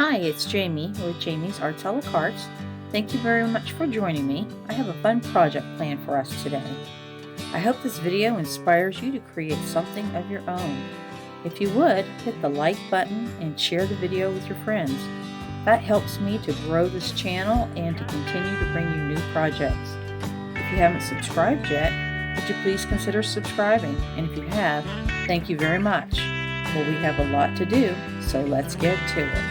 Hi, it's Jamie with Jamie's Arts a la Carte. Thank you very much for joining me. I have a fun project planned for us today. I hope this video inspires you to create something of your own. If you would, hit the like button and share the video with your friends. That helps me to grow this channel and to continue to bring you new projects. If you haven't subscribed yet, would you please consider subscribing? And if you have, thank you very much. Well, we have a lot to do, so let's get to it.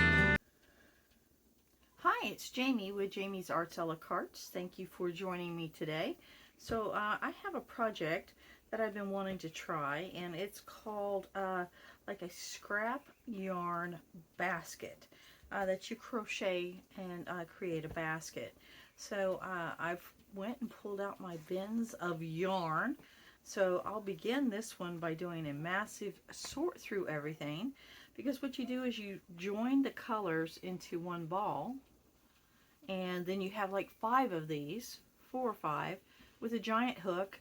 Hi, it's Jamie with Jamie's Arts a la Carte. Thank you for joining me today. So I have a project that I've been wanting to try, and it's called like a scrap yarn basket that you crochet and create a basket. So I've went and pulled out my bins of yarn. So I'll begin this one by doing a massive sort through everything, because what you do is you join the colors into one ball, and then you have like 5 of these, 4 or 5, with a giant hook,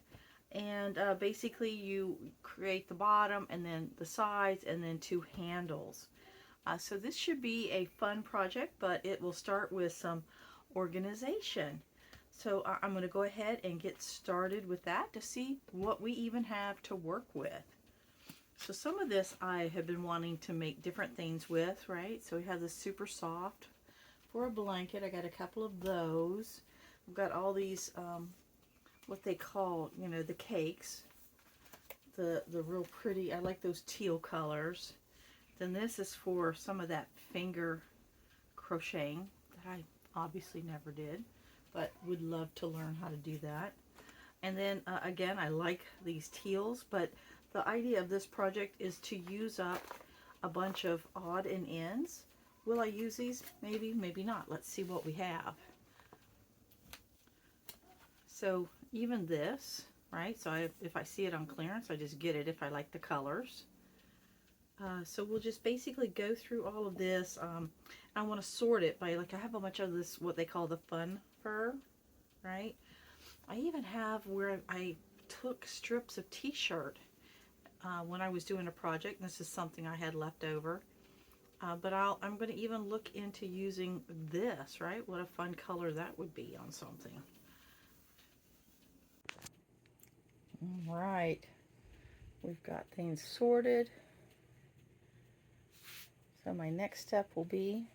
and basically you create the bottom and then the sides and then 2 handles. So this should be a fun project, but it will start with some organization. So I'm going to go ahead and get started with that to see what we even have to work with. So some of this I have been wanting to make different things with, right? So we have this super soft for a blanket. I got a couple of those. I've got all these what they call, you know, the cakes, the real pretty. I like those teal colors. Then this is for some of that finger crocheting that I obviously never did, but would love to learn how to do that. And then again, I like these teals, but the idea of this project is to use up a bunch of odd and ends. Will I use these? Maybe, maybe not. Let's see what we have. So even this, right? So if I see it on clearance, I just get it if I like the colors. So we'll just basically go through all of this. I want to sort it by, like, I have a bunch of this, what they call the fun fur, right? I even have where I took strips of t-shirt when I was doing a project. This is something I had left over. But I'm going to even look into using this, right? What a fun color that would be on something. All right. We've got things sorted. So my next step will be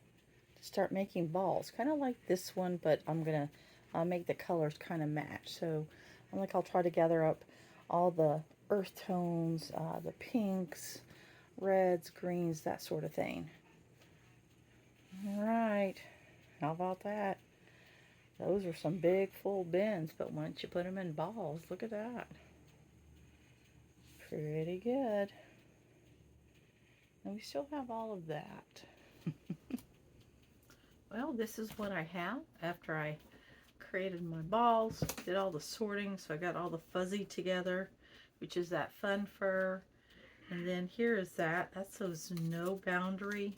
to start making balls, kind of like this one, but I'm gonna make the colors kind of match. So I'll try to gather up all the earth tones, the pinks, reds, greens, that sort of thing. All right, how about that? Those are some big full bins, but once you put them in balls, look at that. Pretty good. And we still have all of that. Well, this is what I have after I created my balls, did all the sorting. So I got all the fuzzy together, which is that fun fur. And then here is that's those no boundary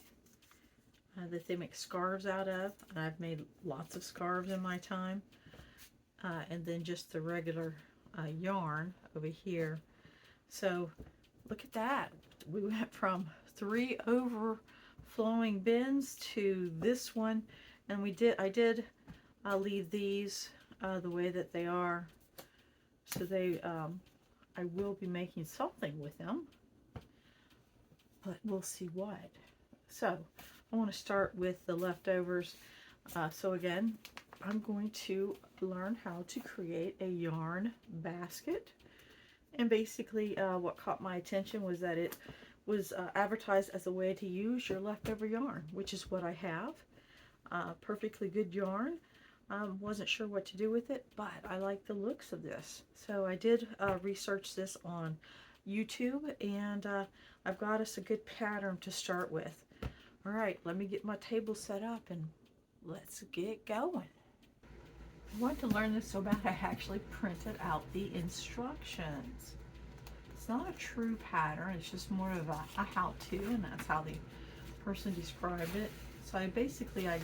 that they make scarves out of. And I've made lots of scarves in my time. And then just the regular yarn over here. So look at that. We went from 3 overflowing bins to this one, and I did leave these the way that they are, so I will be making something with them, but we'll see what. So I want to start with the leftovers. So again, I'm going to learn how to create a yarn basket. And basically what caught my attention was that it was advertised as a way to use your leftover yarn, which is what I have. Perfectly good yarn. Wasn't sure what to do with it, but I like the looks of this. So I did research this on YouTube, and I've got us a good pattern to start with. All right, let me get my table set up and let's get going. I want to learn this so bad I actually printed out the instructions. It's not a true pattern, it's just more of a how-to, and that's how the person described it. So I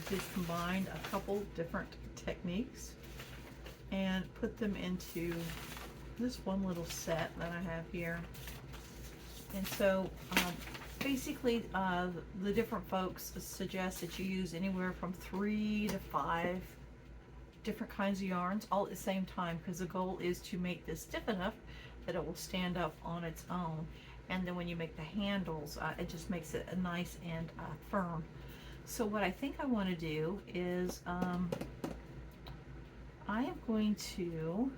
just combined a couple different techniques and put them into this one little set that I have here. And so Basically, the different folks suggest that you use anywhere from 3 to 5 different kinds of yarns all at the same time, because the goal is to make this stiff enough that it will stand up on its own. And then when you make the handles, it just makes it nice and firm. So what I think I want to do is I am going to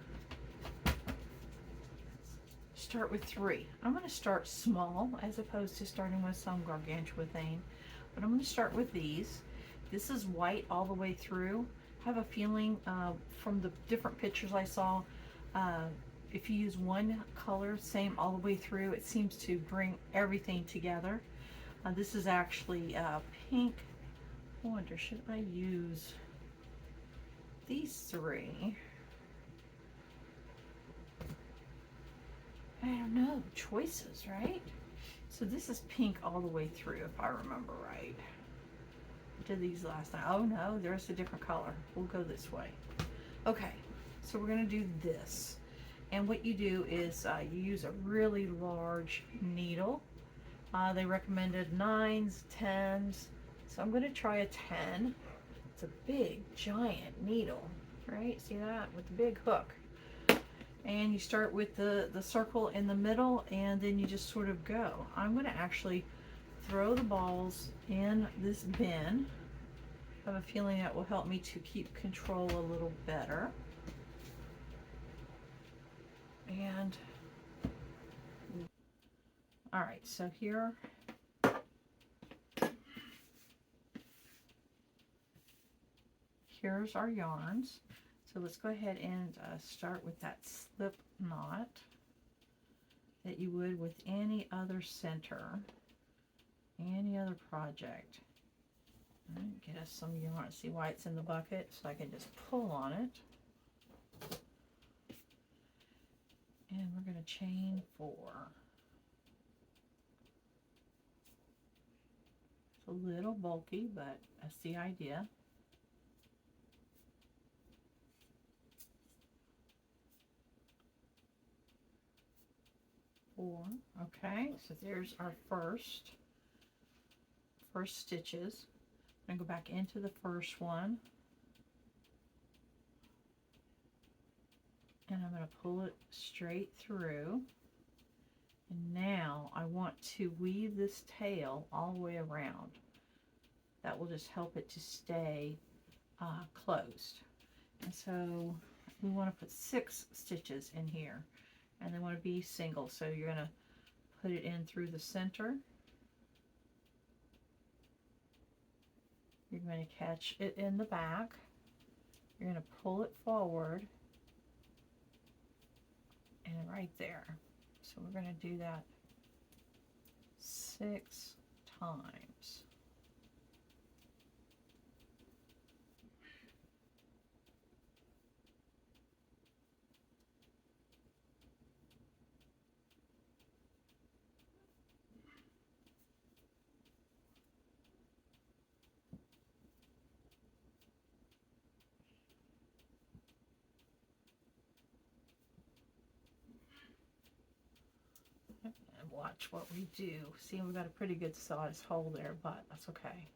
start with 3. I'm going to start small as opposed to starting with some gargantuan thing, but I'm going to start with these. This is white all the way through. I have a feeling from the different pictures I saw, if you use one color same all the way through, it seems to bring everything together. This is actually pink. I wonder, should I use these 3? I don't know, choices, right? So this is pink all the way through, if I remember right. I did these last night. Oh no, there's a different color. We'll go this way. Okay, so we're gonna do this. And what you do is you use a really large needle. They recommended 9s, 10s. So I'm gonna try a 10. It's a big, giant needle, right? See that? With the big hook. And you start with the circle in the middle, and then you just sort of go. I'm going to actually throw the balls in this bin. I have a feeling that will help me to keep control a little better. And all right, so here's our yarns. So let's go ahead and start with that slip knot that you would with any other center, any other project. All right, get us some yarn. See why it's in the bucket? So I can just pull on it. And we're going to chain 4. It's a little bulky, but that's the idea. Okay, so there's our first stitches. I'm going to go back into the first one, and I'm going to pull it straight through. And now I want to weave this tail all the way around. That will just help it to stay closed. And so we want to put 6 stitches in here, and they want to be single. So you're going to put it in through the center. You're going to catch it in the back. You're going to pull it forward, and right there. So we're going to do that 6 times. Watch what we do. See, we got a pretty good sized hole there, but that's okay.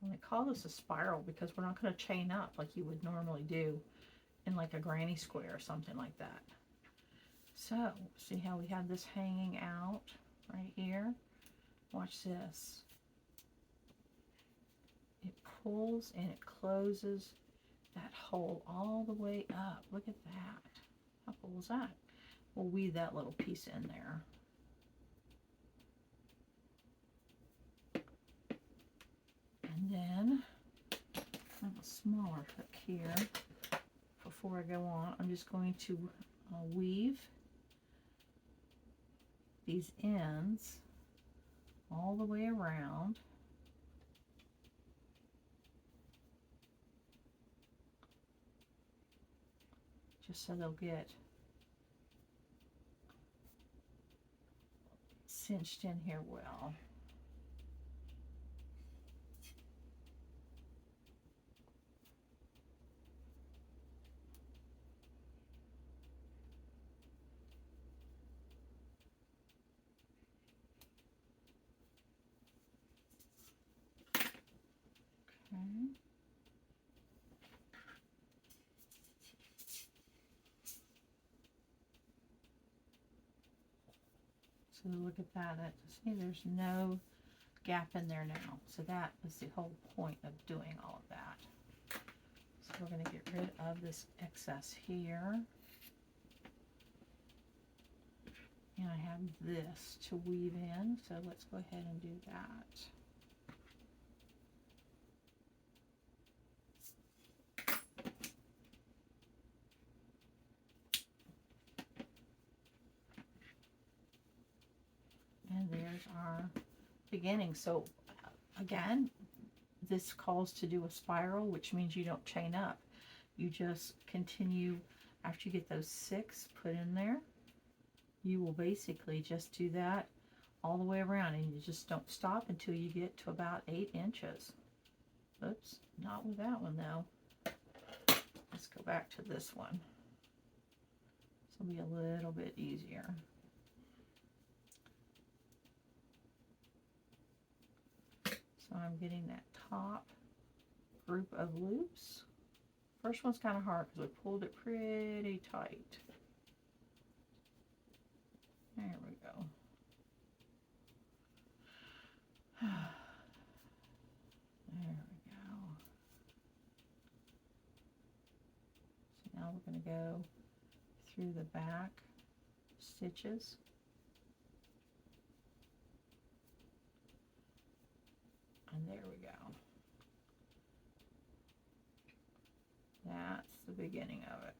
And we call this a spiral because we're not going to chain up like you would normally do in like a granny square or something like that. So, see how we have this hanging out right here? Watch this. It pulls and it closes that hole all the way up. Look at that. How cool is that? We'll weave that little piece in there. And then I have a smaller hook here. Before I go on, I'm just going to weave these ends all the way around. Just so they'll get cinched in here well. Okay. So look at that. See, there's no gap in there now. So that was the whole point of doing all of that. So we're going to get rid of this excess here. And I have this to weave in, so let's go ahead and do that. And there's our beginning. So again, this calls to do a spiral, which means you don't chain up. You just continue after you get those 6 put in there. You will basically just do that all the way around, and you just don't stop until you get to about 8 inches. Oops, not with that one though. Let's go back to this one. This will be a little bit easier. So I'm getting that top group of loops. First one's kind of hard because we pulled it pretty tight. There we go. There we go. So now we're going to go through the back stitches. And there we go. That's the beginning of it.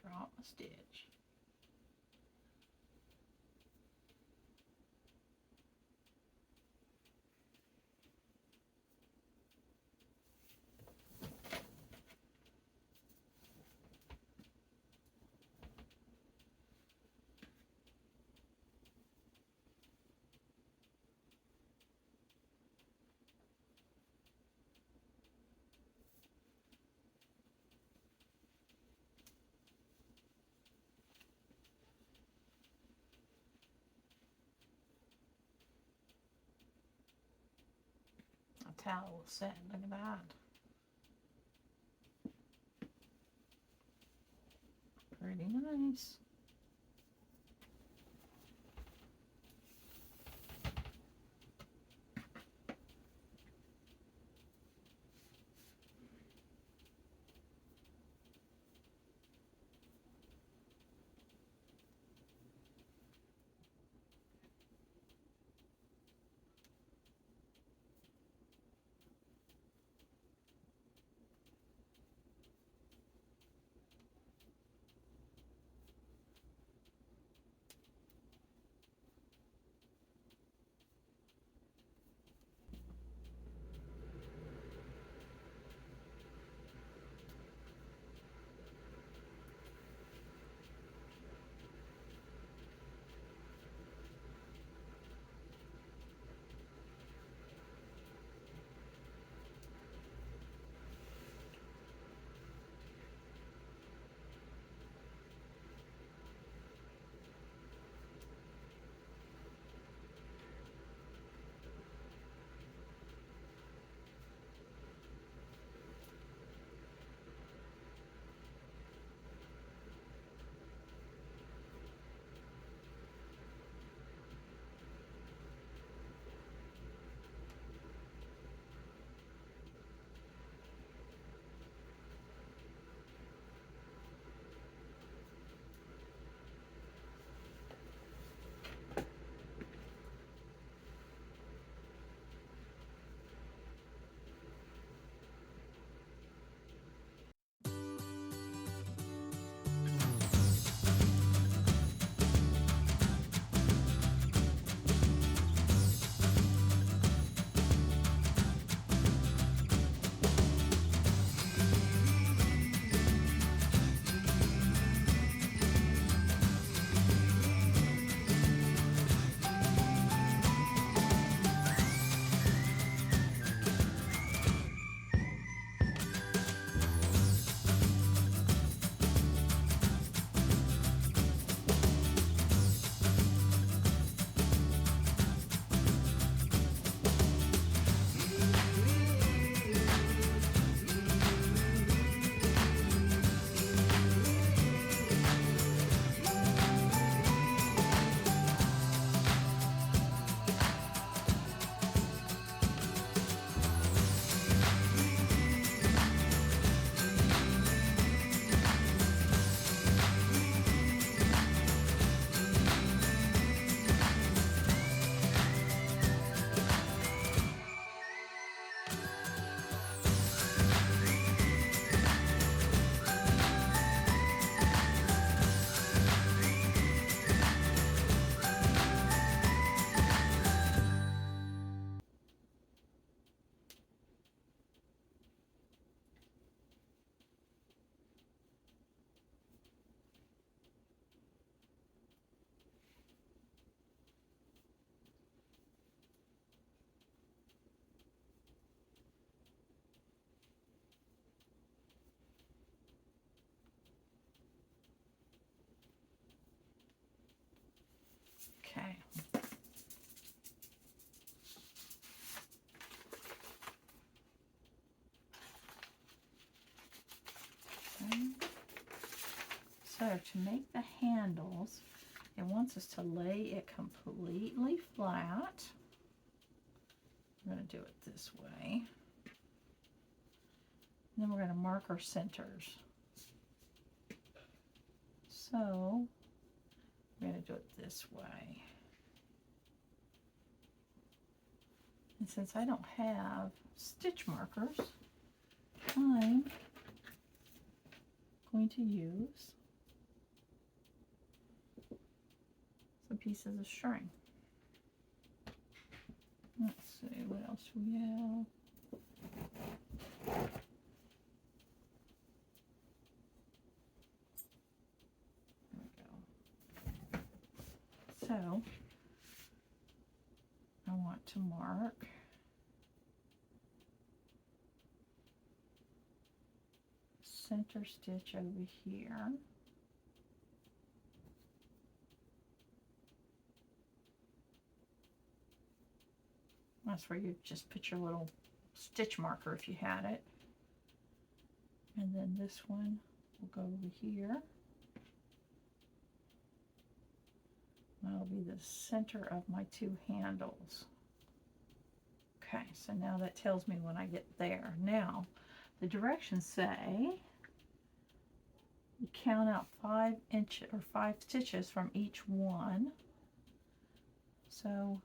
Drop a stitch. A towel will set. Look at that. Pretty nice. Okay. So to make the handles, it wants us to lay it completely flat. I'm going to do it this way. And then we're going to mark our centers. So we're going to do it this way. And since I don't have stitch markers, I'm going to use some pieces of string. Let's see, what else do we have? There we go. So, I want to mark center stitch over here. That's where you just put your little stitch marker if you had it. And then this one will go over here. That'll be the center of my two handles. Okay, so now that tells me when I get there. Now, the directions say you count out 5 inches or 5 stitches from each one. So 1,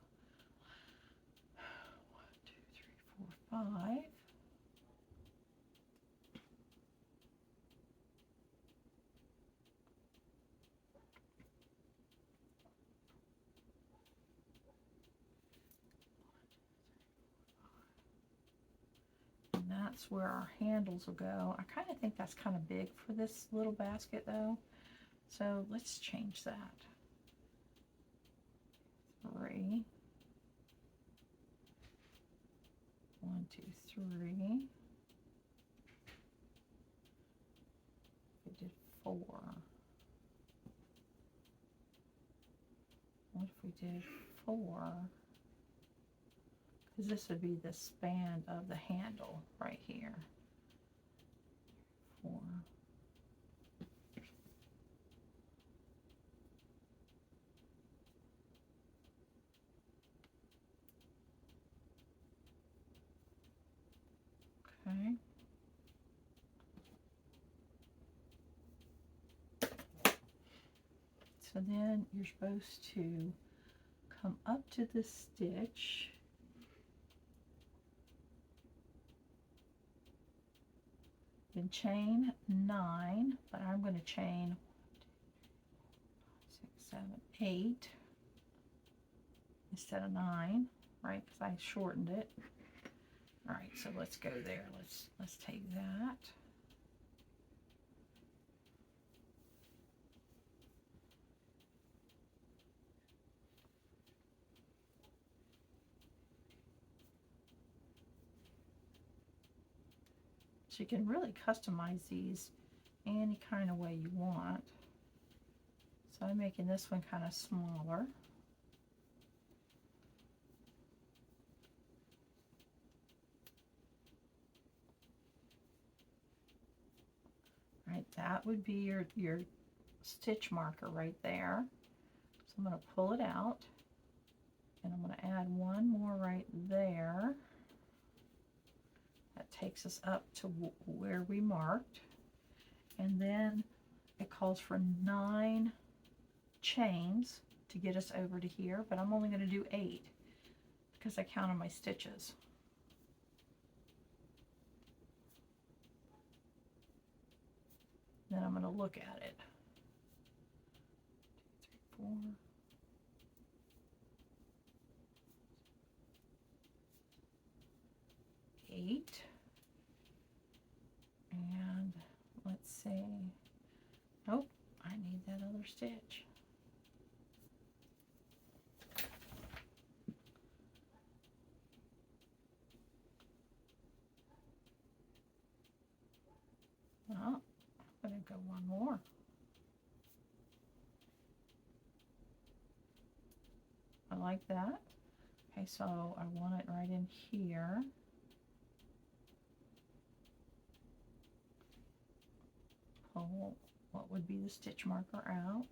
2, 3, 4, 5. And that's where our handles will go. I kind of think that's kind of big for this little basket though. So let's change that. 3. 1, 2, 3. We did 4. What if we did 4? Because this would be the span of the handle right here. 4. Okay. So then you're supposed to come up to the stitch then chain 9, but I'm going to chain 6, 7, 8 instead of 9, right? Because I shortened it. All right, so let's go there. Let's take that. So you can really customize these any kind of way you want. So I'm making this one kind of smaller. Right, that would be your stitch marker right there. So I'm going to pull it out and I'm going to add one more right there. That takes us up to where we marked, and then it calls for 9 chains to get us over to here, but I'm only going to do 8 because I counted my stitches. I'm going to look at it. 2, 3, 4. Eight. And let's see. Nope, I need that other stitch. Well, I'm going to go one more. I like that. Okay, so I want it right in here. Pull what would be the stitch marker out.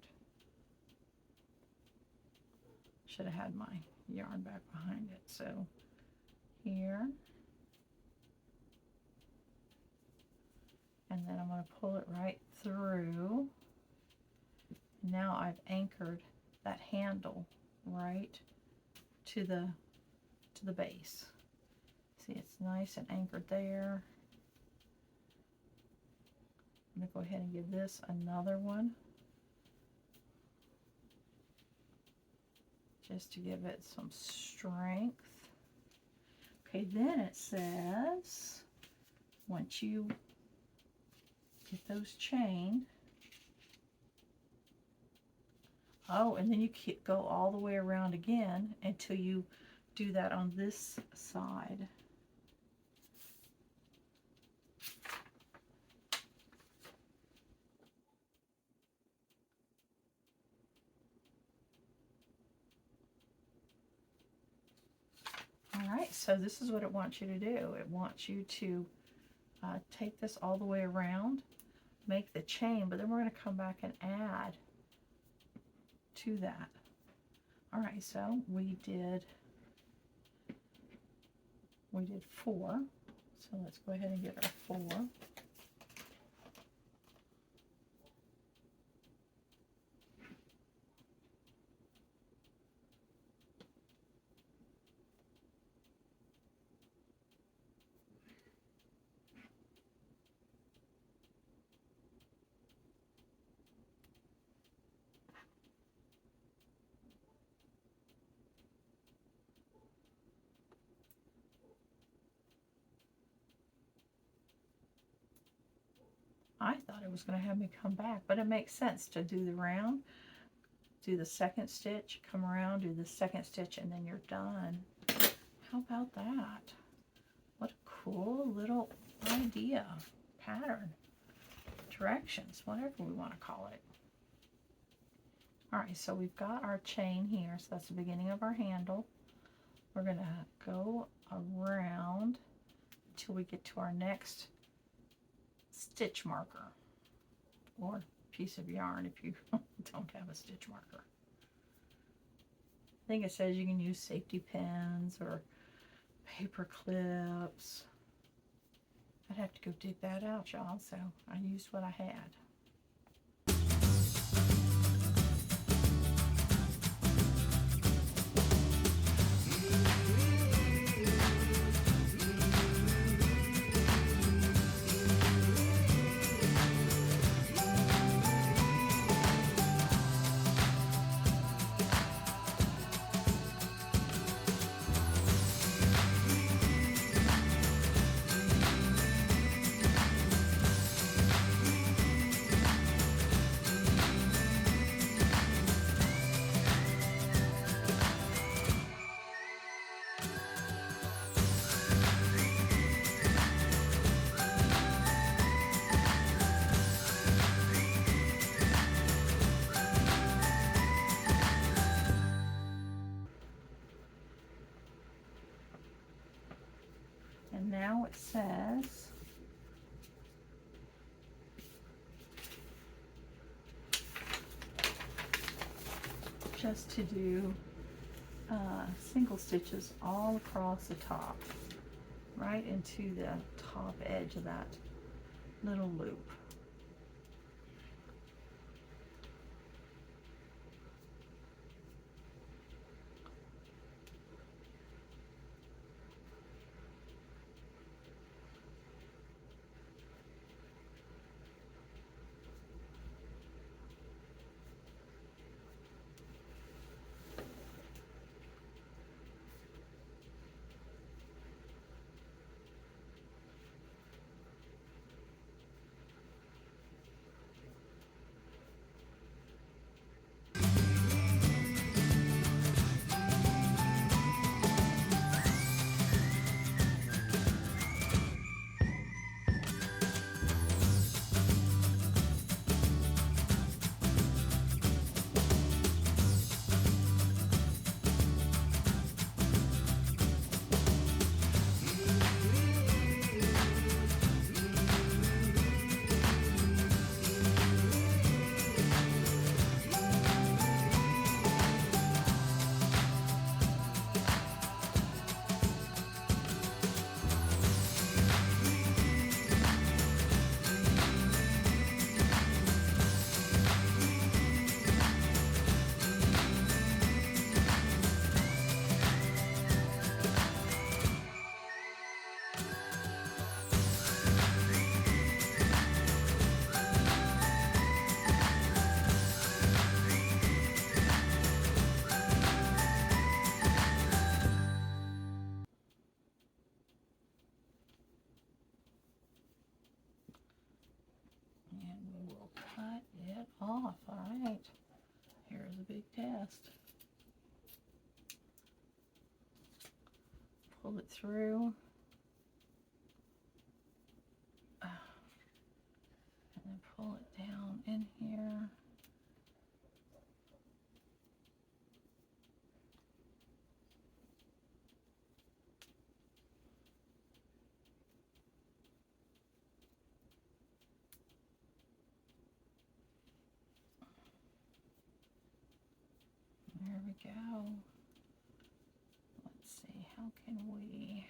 Should have had my yarn back behind it. So here. And then I'm going to pull it right through. Now I've anchored that handle right to the base. See, it's nice and anchored there. I'm going to go ahead and give this another one, just to give it some strength. Okay, then it says once you get those chained, oh, and then you go all the way around again until you do that on this side. All right, so this is what it wants you to do. It wants you to take this all the way around, make the chain, but then we're going to come back and add to that. All right, so we did 4. So let's go ahead and get our 4. I thought it was going to have me come back, but it makes sense to do the round, do the second stitch, come around, do the second stitch, and then you're done. How about that? What a cool little idea, pattern, directions, whatever we want to call it. All right, so we've got our chain here, so that's the beginning of our handle. We're going to go around until we get to our next stitch marker or piece of yarn if you don't have a stitch marker. I think it says you can use safety pins or paper clips. I'd have to go dig that out, y'all, so I used what I had. And now it says just to do single stitches all across the top, right into the top edge of that little loop. And we will cut it off. All right, here's a big test. Pull it through. And then pull it down in here. There we go. Let's see, how can we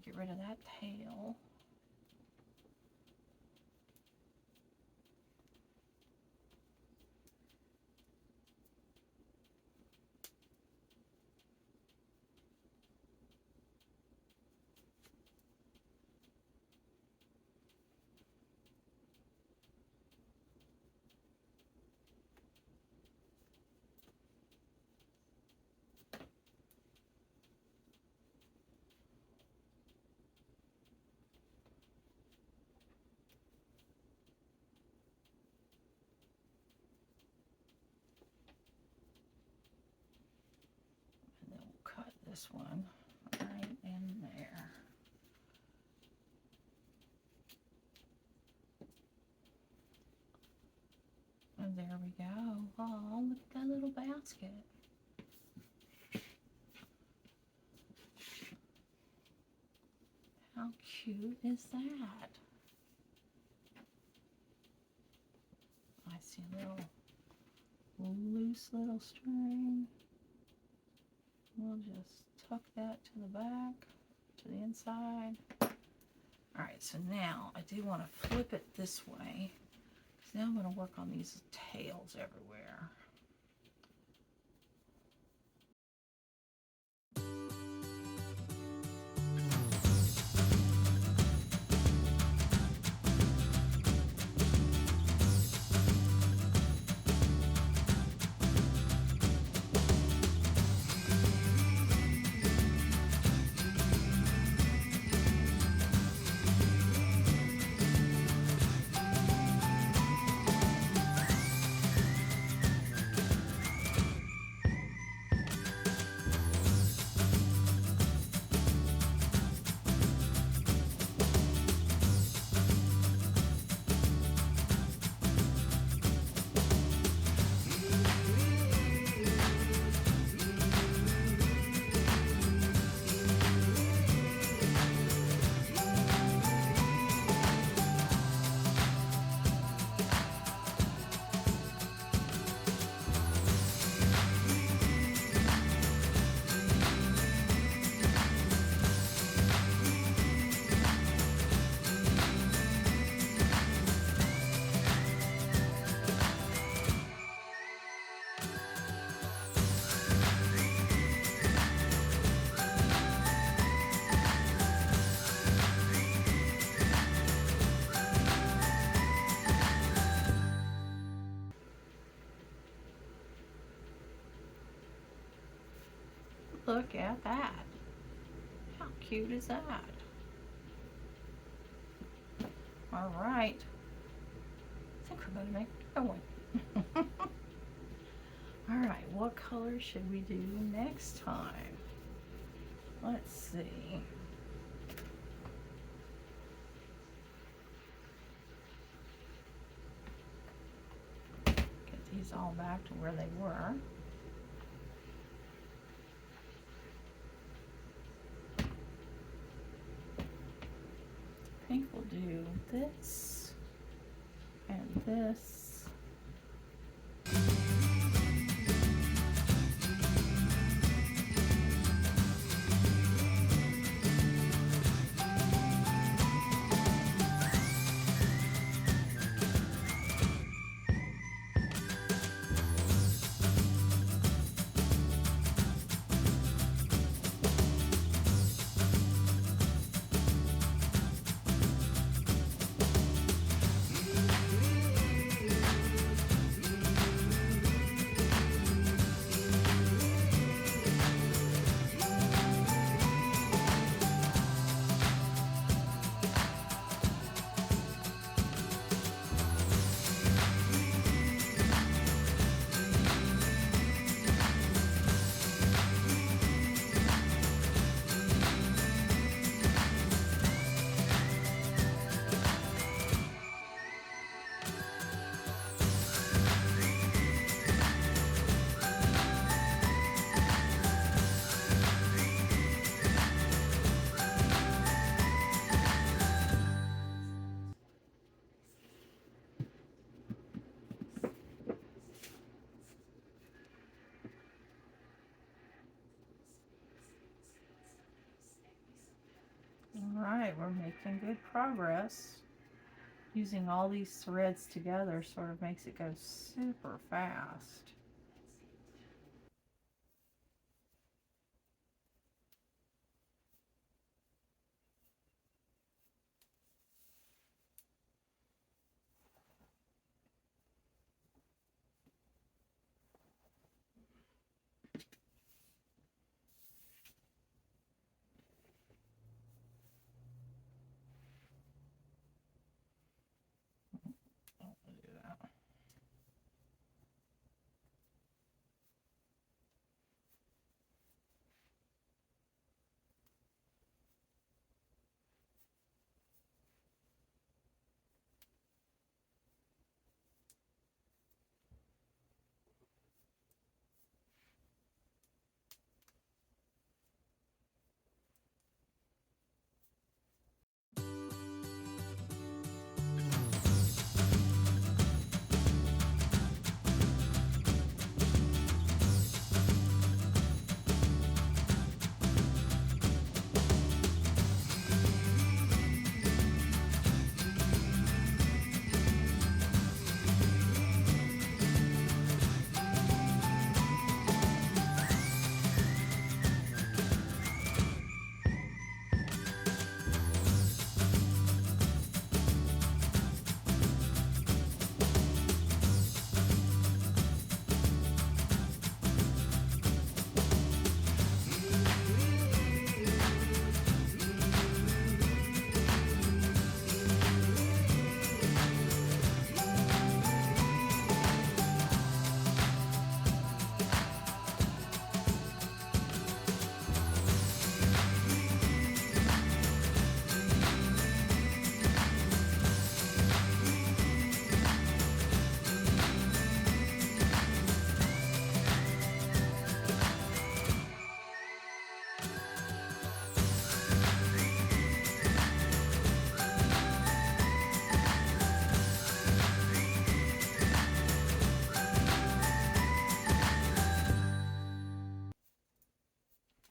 get rid of that tail? And then we'll cut this one right in there. And there we go. Oh, look at that little basket. How cute is that? I see a little loose little string. We'll just tuck that to the back, to the inside. All right, so now I do want to flip it this way. Now I'm going to work on these tails everywhere. Look at that. How cute is that? All right. I think we're going to make another one. All right, what color should we do next time? Let's see. Get these all back to where they were. I think we'll do this and this. right, we're making good progress. Using all these threads together sort of makes it go super fast.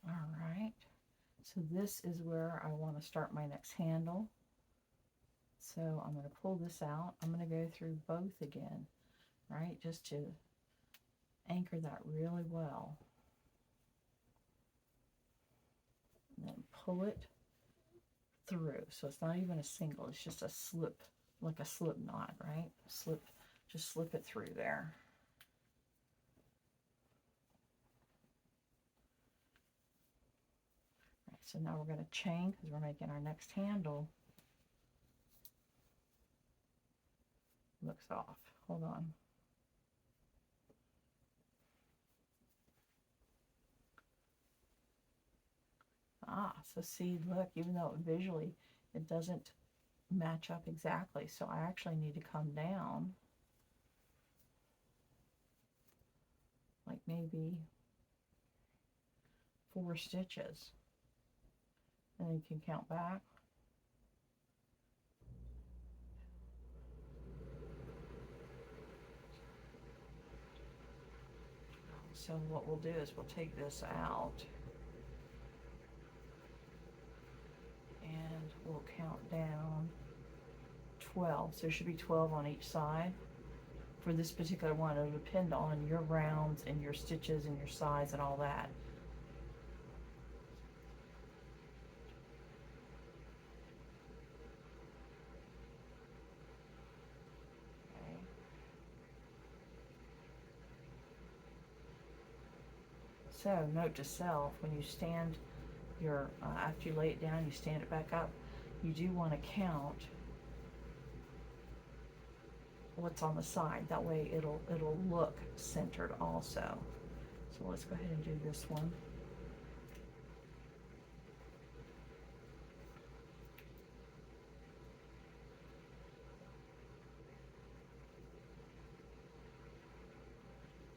All right, so this is where I want to start my next handle. So I'm going to pull this out. I'm going to go through both again, right, just to anchor that really well. And then pull it through. So it's not even a single, it's just a slip, like a slip knot, right? Just slip it through there. Right, so now we're going to chain because we're making our next handle. Looks off. Hold on. So see, look, even though visually it doesn't match up exactly, so I actually need to come down like maybe 4 stitches, and then you can count back. So what we'll do is we'll take this out and we'll count down 12. So there should be 12 on each side. For this particular one, it'll depend on your rounds and your stitches and your size and all that. Okay. So note to self, when you stand your, after you lay it down, you stand it back up, you do want to count what's on the side. That way it'll look centered also. So let's go ahead and do this one.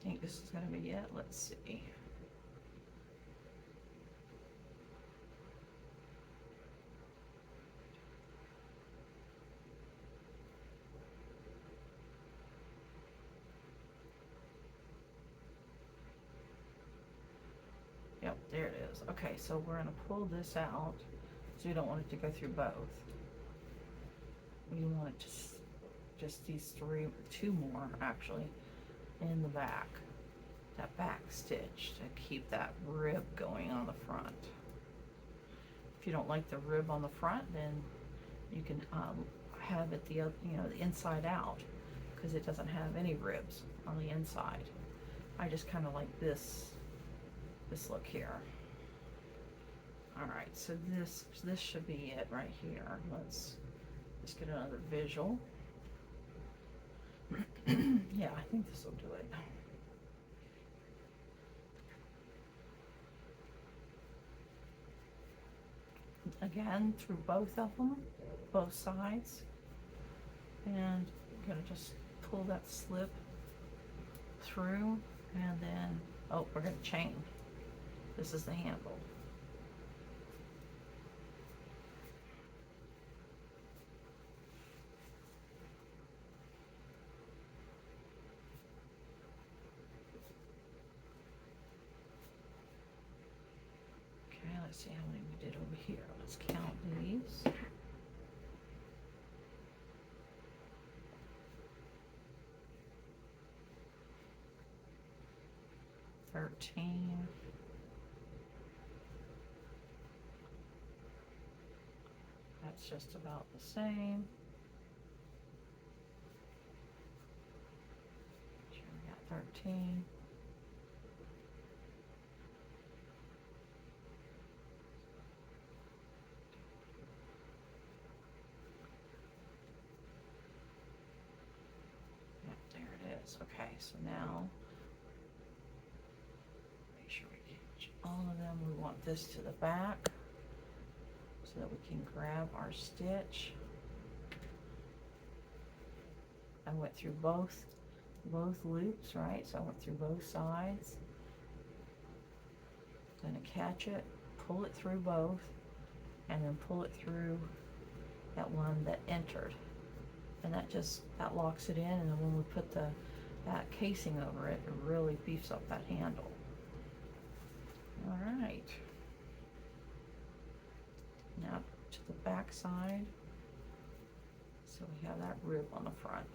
I think this is going to be it. Let's see. Yep, there it is. Okay, so we're going to pull this out So you don't want it to go through both. You want it just these two more actually in the back. That back stitch to keep that rib going on the front. If you don't like the rib on the front, then you can have it the inside out, because it doesn't have any ribs on the inside. I just kind of like this look here. All right, so this should be it right here. Let's just get another visual. Yeah, I think this will do it. Again, through both of them, both sides, and I'm gonna just pull that slip through, and then we're gonna chain. This is the handle. Okay, let's see how many we did over here. Let's count these. 13. That's just about the same. Sure, we got 13. Yep, there it is. Okay, so now make sure we get all of them. We want this to the back so that we can grab our stitch. I went through both loops, right? So I went through both sides. Gonna catch it, pull it through both, and then pull it through that one that entered. And that locks it in, and then when we put that casing over it, it really beefs up that handle. All right. Now to the back side. So we have that rib on the front.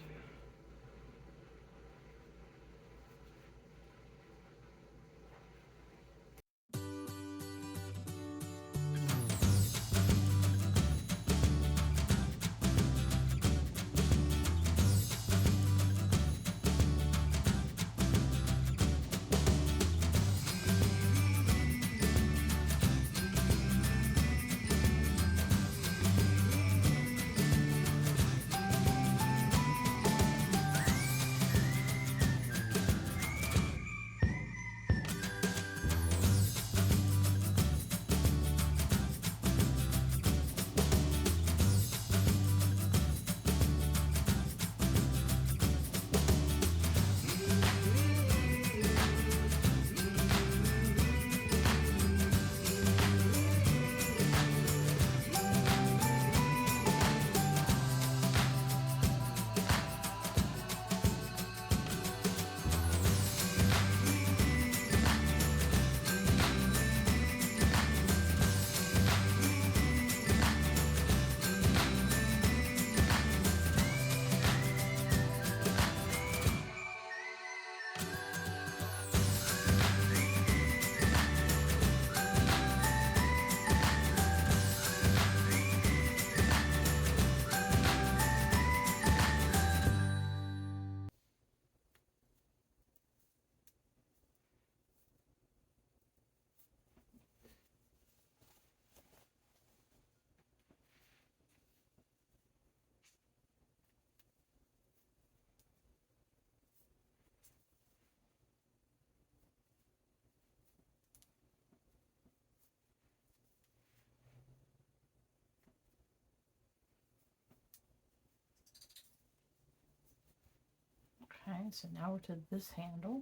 Okay, so now we're to this handle,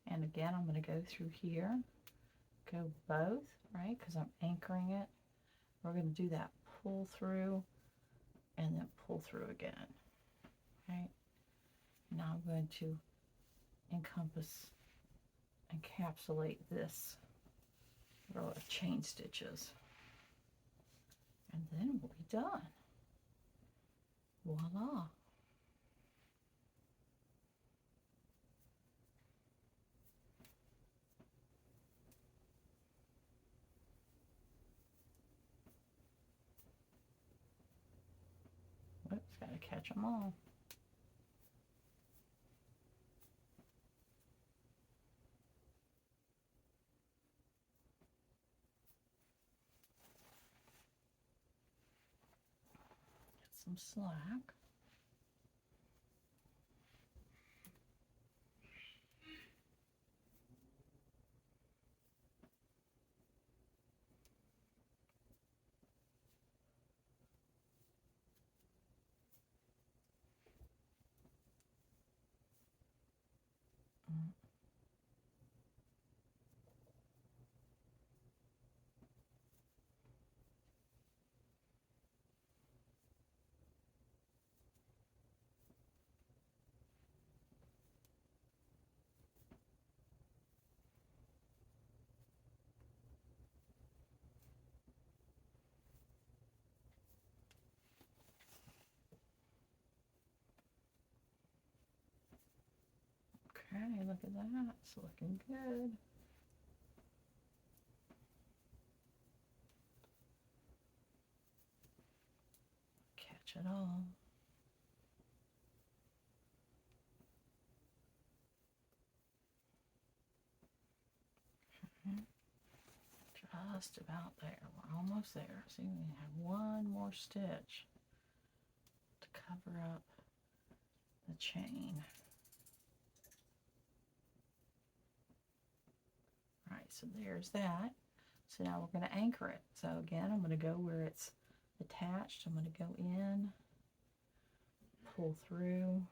and again I'm going to go through here, go both, right, because I'm anchoring it. We're going to do that pull through and then pull through again, right? Now I'm going to encapsulate this row of chain stitches. And then we'll be done. Voila. Whoops, gotta catch them all. Get some slack. Okay, look at that. It's looking good. Catch it all. Okay. Just about there. We're almost there. See, we have one more stitch to cover up the chain. All right, so there's that. So now we're going to anchor it. So again, I'm going to go where it's attached. I'm going to go in, pull through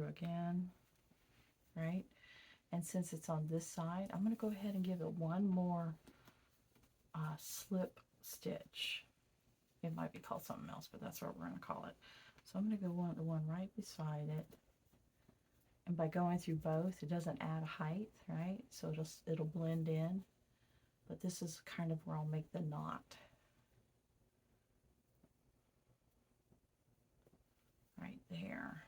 again, right? And since it's on this side, I'm going to go ahead and give it one more slip stitch. It might be called something else, but that's what we're going to call it. So I'm going to go on the one right beside it. And by going through both, it doesn't add height, right? So it'll blend in. But this is kind of where I'll make the knot. Right there.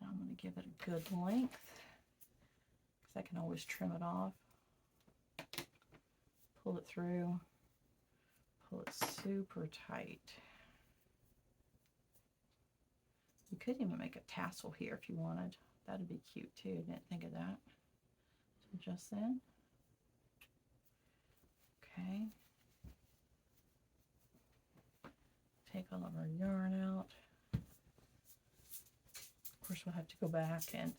And I'm going to give it a good length, because I can always trim it off. Pull it through. Pull it super tight. You could even make a tassel here if you wanted. That'd be cute too. Didn't think of that. So just then. Okay. Take all of our yarn out. Of course, we'll have to go back and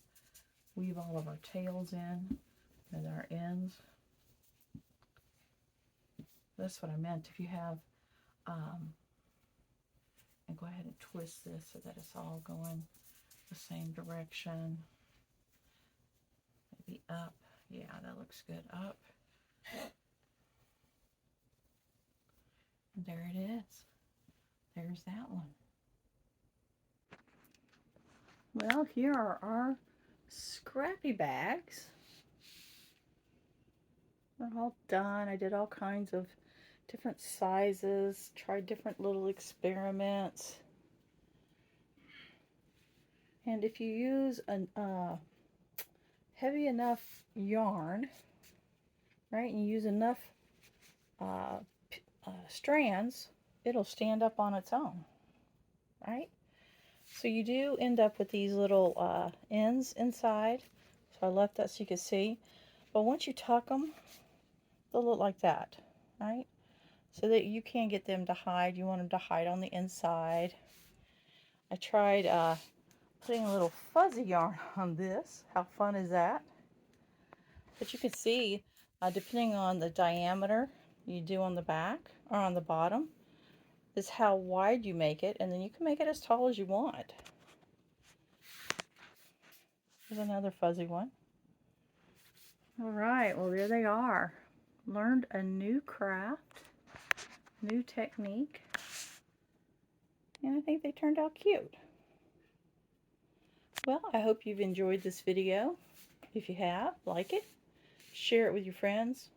weave all of our tails in and our ends. That's what I meant. If you have, and go ahead and twist this so that it's all going the same direction. Maybe up. Yeah, that looks good. Up. And there it is. There's that one. Well, here are our Scrappy bags. They're all done. I did all kinds of different sizes, tried different little experiments. And if you use a heavy enough yarn, right, and you use enough strands, it'll stand up on its own, right? So you do end up with these little ends inside. So I left that so you can see. But once you tuck them, they'll look like that, right? So that you can't get them to hide. You want them to hide on the inside. I tried putting a little fuzzy yarn on this. How fun is that? But you can see, depending on the diameter you do on the back or on the bottom, is how wide you make it, and then you can make it as tall as you want. There's another fuzzy one. All right, well, there they are. Learned a new craft, new technique, and I think they turned out cute. Well, I hope you've enjoyed this video. If you have, like it, share it with your friends.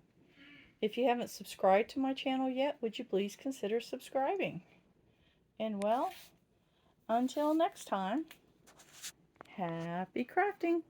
If you haven't subscribed to my channel yet, would you please consider subscribing? And well, until next time, happy crafting!